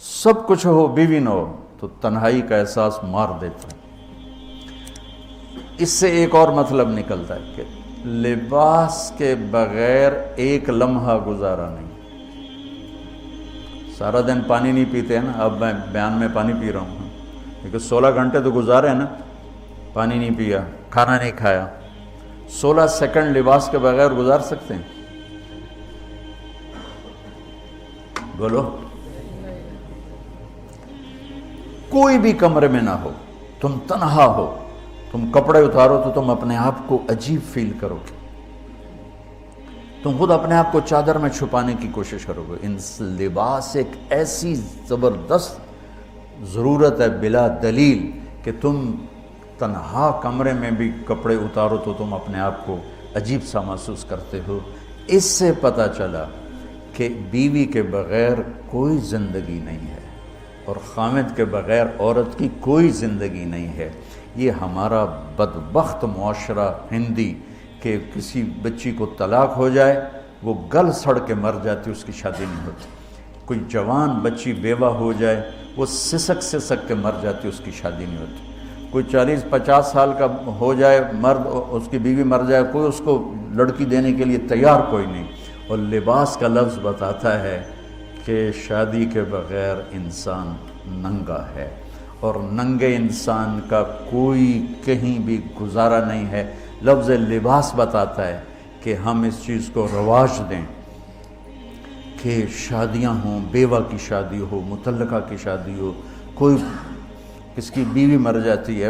سب کچھ ہو بیوی نہ ہو تو تنہائی کا احساس مار دیتا ہے۔ اس سے ایک اور مطلب نکلتا ہے کہ لباس کے بغیر ایک لمحہ گزارا نہیں۔ سارا دن پانی نہیں پیتے ہیں نا، اب میں بیان میں پانی پی رہا ہوں، لیکن 16 گھنٹے تو گزارے ہیں نا، پانی نہیں پیا، کھانا نہیں کھایا، 16 سیکنڈ لباس کے بغیر گزار سکتے ہیں؟ بولو۔ کوئی بھی کمرے میں نہ ہو، تم تنہا ہو، تم کپڑے اتارو تو تم اپنے آپ کو عجیب فیل کرو گے، تم خود اپنے آپ کو چادر میں چھپانے کی کوشش کرو گے۔ ان لباس ایک ایسی زبردست ضرورت ہے بلا دلیل کہ تم تنہا کمرے میں بھی کپڑے اتارو تو تم اپنے آپ کو عجیب سا محسوس کرتے ہو۔ اس سے پتہ چلا کہ بیوی کے بغیر کوئی زندگی نہیں ہے اور خامد کے بغیر عورت کی کوئی زندگی نہیں ہے۔ یہ ہمارا بدبخت معاشرہ ہندی کہ کسی بچی کو طلاق ہو جائے وہ گل سڑ کے مر جاتی، اس کی شادی نہیں ہوتی۔ کوئی جوان بچی بیوہ ہو جائے وہ سسک کے مر جاتی، اس کی شادی نہیں ہوتی۔ کوئی 40-50 سال کا ہو جائے مرد، اس کی بیوی مر جائے، کوئی اس کو لڑکی دینے کے لیے تیار کوئی نہیں۔ اور لباس کا لفظ بتاتا ہے کہ شادی کے بغیر انسان ننگا ہے، اور ننگے انسان کا کوئی کہیں بھی گزارا نہیں ہے۔ لفظ لباس بتاتا ہے کہ ہم اس چیز کو رواج دیں کہ شادیاں ہوں، بیوہ کی شادی ہو، مطلقہ کی شادی ہو، کوئی کس کی بیوی مر جاتی ہے۔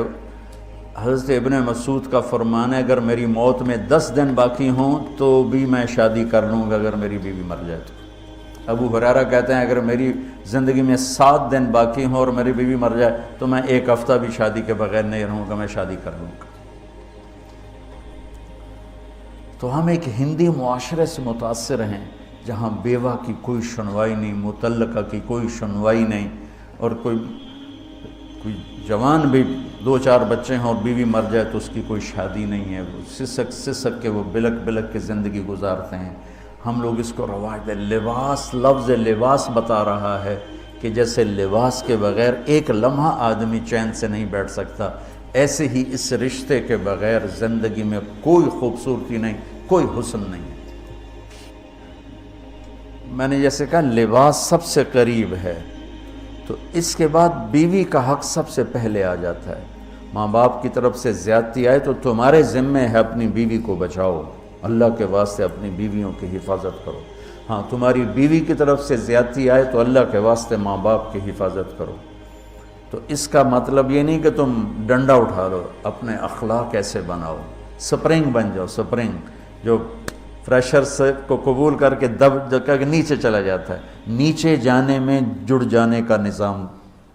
حضرت ابن مسعود کا فرمان ہے اگر میری موت میں 10 دن باقی ہوں تو بھی میں شادی کر لوں گا اگر میری بیوی مر جائے تو۔ ابو ہریرہ کہتے ہیں اگر میری زندگی میں 7 دن باقی ہوں اور میری بیوی مر جائے تو میں 1 ہفتہ بھی شادی کے بغیر نہیں رہوں گا، میں شادی کر لوں گا۔ تو ہم ایک ہندی معاشرے سے متاثر ہیں جہاں بیوہ کی کوئی سنوائی نہیں، مطلقہ کی کوئی سنوائی نہیں، اور کوئی جوان بھی 2-4 بچے ہیں اور بیوی مر جائے تو اس کی کوئی شادی نہیں ہے، وہ سسک کے وہ بلک کے زندگی گزارتے ہیں۔ ہم لوگ اس کو رواج دیں۔ لباس، لفظ لباس بتا رہا ہے کہ جیسے لباس کے بغیر ایک لمحہ آدمی چین سے نہیں بیٹھ سکتا، ایسے ہی اس رشتے کے بغیر زندگی میں کوئی خوبصورتی نہیں، کوئی حسن نہیں۔ میں نے جیسے کہا لباس سب سے قریب ہے، تو اس کے بعد بیوی کا حق سب سے پہلے آ جاتا ہے۔ ماں باپ کی طرف سے زیادتی آئے تو تمہارے ذمہ ہے اپنی بیوی کو بچاؤ، اللہ کے واسطے اپنی بیویوں کی حفاظت کرو۔ ہاں تمہاری بیوی کی طرف سے زیادتی آئے تو اللہ کے واسطے ماں باپ کی حفاظت کرو۔ تو اس کا مطلب یہ نہیں کہ تم ڈنڈا اٹھا لو، اپنے اخلاق ایسے بناؤ، سپرنگ بن جاؤ، سپرنگ جو فریشر سے کو قبول کر کے دب کے نیچے چلا جاتا ہے۔ نیچے جانے میں جڑ جانے کا نظام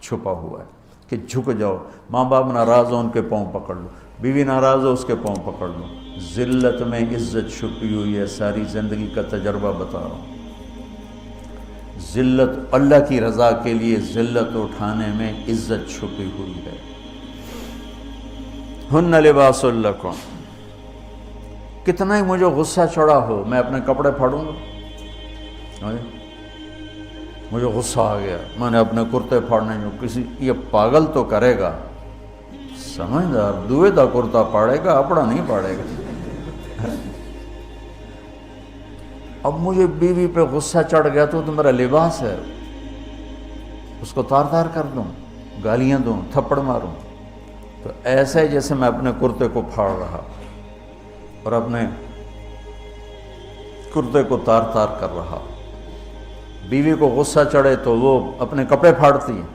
چھپا ہوا ہے کہ جھک جاؤ، ماں باپ ناراض ہو ان کے پاؤں پکڑ لو، بیوی ناراض ہو اس کے پاؤں پکڑ لو۔ ذلت میں عزت چھپی ہوئی ہے، ساری زندگی کا تجربہ بتا رہا ہوں۔ ذلت، اللہ کی رضا کے لیے ذلت اٹھانے میں عزت چھپی ہوئی ہے۔ ہن لباس لکم، کتنا ہی مجھے غصہ چڑھا ہو میں اپنے کپڑے پھاڑوں گا، مجھے غصہ آ گیا میں نے اپنے کرتے پھاڑنے جو کسی یہ پاگل تو کرے گا، سمجھدار دوئے دا کرتا پاڑے گا، اپنا نہیں پاڑے گا۔ اب مجھے بیوی پہ غصہ چڑھ گیا تو میرا لباس ہے، اس کو تار تار کر دوں، گالیاں دوں، تھپڑ ماروں، تو ایسے جیسے میں اپنے کرتے کو پھاڑ رہا اور اپنے کرتے کو تار تار کر رہا۔ بیوی کو غصہ چڑھے تو وہ اپنے کپڑے پھاڑتی ہے۔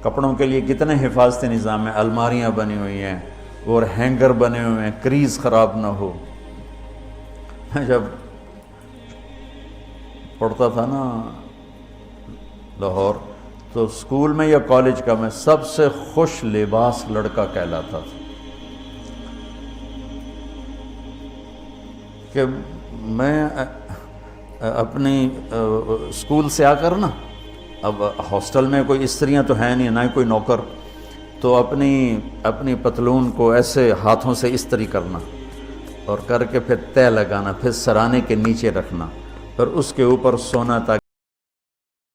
کپڑوں کے لیے کتنے حفاظتی نظام ہیں، الماریاں بنی ہوئی ہیں اور ہینگر بنے ہوئے ہیں، کریز خراب نہ ہو۔ میں جب پڑھتا تھا نا لاہور تو اسکول میں یا کالج کا میں سب سے خوش لباس لڑکا کہلاتا تھا کہ میں اپنی اسکول سے آ کر نا، اب ہاسٹل میں کوئی استریاں تو ہیں نہیں، نہ ہی کوئی نوکر، تو اپنی پتلون کو ایسے ہاتھوں سے استری کرنا اور کر کے پھر تہ لگانا، پھر سرانے کے نیچے رکھنا، پھر اس کے اوپر سونا تاکہ